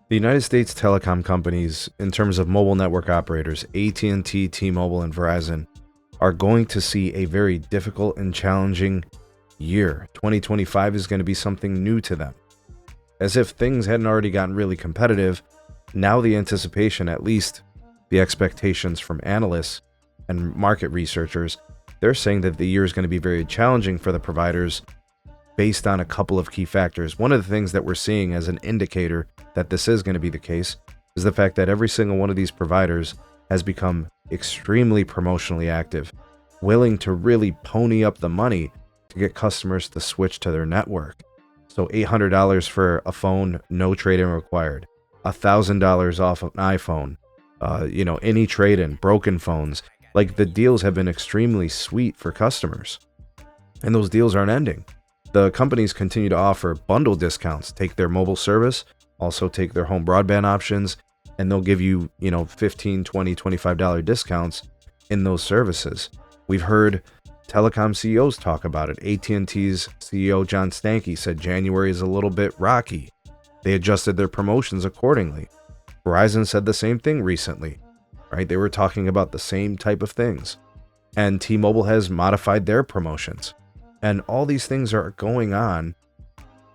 The United States telecom companies, in terms of mobile network operators, AT&T, T-Mobile, and Verizon, are going to see a very difficult and challenging year. 2025 is going to be something new to them. As if things hadn't already gotten really competitive, now the anticipation, at least the expectations from analysts and market researchers, they're saying that the year is going to be very challenging for the providers based on a couple of key factors. One of the things that we're seeing as an indicator that this is going to be the case is the fact that every single one of these providers has become extremely promotionally active, willing to really pony up the money to get customers to switch to their network. So $800 for a phone, no trade-in required. $1,000 off an iPhone. Any trade-in, broken phones. Like, the deals have been extremely sweet for customers. And those deals aren't ending. The companies continue to offer bundle discounts. Take their mobile service, also take their home broadband options, and they'll give you, $15, $20, $25 discounts in those services. We've heard telecom CEOs talk about it. AT&T's CEO John Stankey said January is a little bit rocky. They adjusted their promotions accordingly. Verizon said the same thing recently, right? They were talking about the same type of things. And T-Mobile has modified their promotions. And all these things are going on.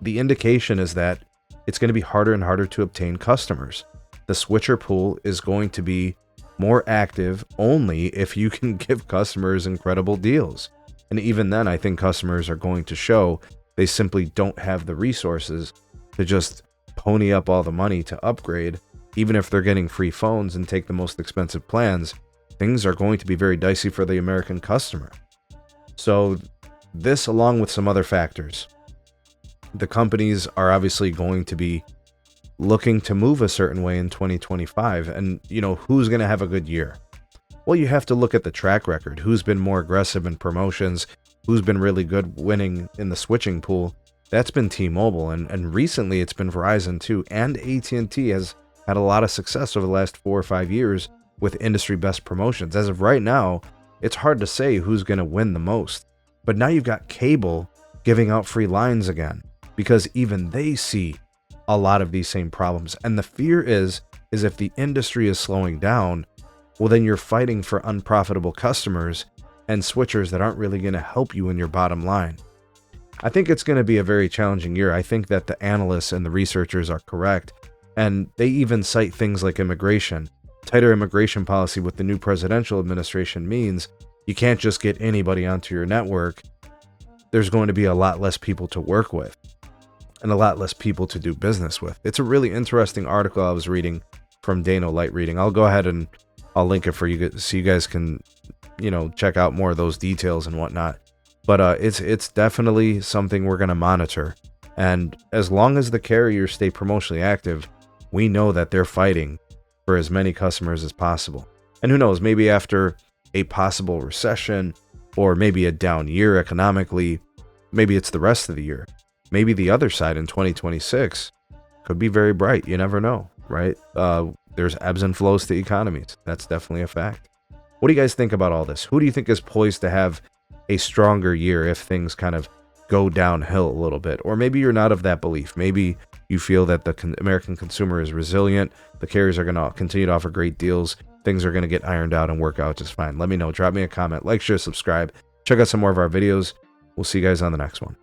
The indication is that it's going to be harder and harder to obtain customers. The switcher pool is going to be more active only if you can give customers incredible deals. And even then, I think customers are going to show they simply don't have the resources to just pony up all the money to upgrade. Even if they're getting free phones and take the most expensive plans, things are going to be very dicey for the American customer. So this, along with some other factors, the companies are obviously going to be looking to move a certain way in 2025. And, who's going to have a good year? Well, you have to look at the track record. Who's been more aggressive in promotions? Who's been really good winning in the switching pool? That's been T-Mobile. And recently it's been Verizon too. And AT&T has had a lot of success over the last 4 or 5 years with industry best promotions. As of right now, it's hard to say who's going to win the most. But now you've got cable giving out free lines again, because even they see a lot of these same problems. And the fear is if the industry is slowing down, well, then you're fighting for unprofitable customers and switchers that aren't really going to help you in your bottom line. I think it's going to be a very challenging year. I think that the analysts and the researchers are correct. And they even cite things like immigration. Tighter immigration policy with the new presidential administration means you can't just get anybody onto your network. There's going to be a lot less people to work with and a lot less people to do business with. It's a really interesting article I was reading from Dano Light Reading. I'll go ahead and I'll link it for you so you guys can, check out more of those details and whatnot. But it's definitely something we're going to monitor. And as long as the carriers stay promotionally active, we know that they're fighting for as many customers as possible. And who knows, maybe after a possible recession or maybe a down year economically, maybe it's the rest of the year. Maybe the other side in 2026 could be very bright. You never know, right? There's ebbs and flows to economies. That's definitely a fact. What do you guys think about all this? Who do you think is poised to have a stronger year if things kind of go downhill a little bit? Or maybe you're not of that belief. Maybe you feel that the American consumer is resilient. The carriers are going to continue to offer great deals. Things are going to get ironed out and work out just fine. Let me know. Drop me a comment. Like, share, subscribe. Check out some more of our videos. We'll see you guys on the next one.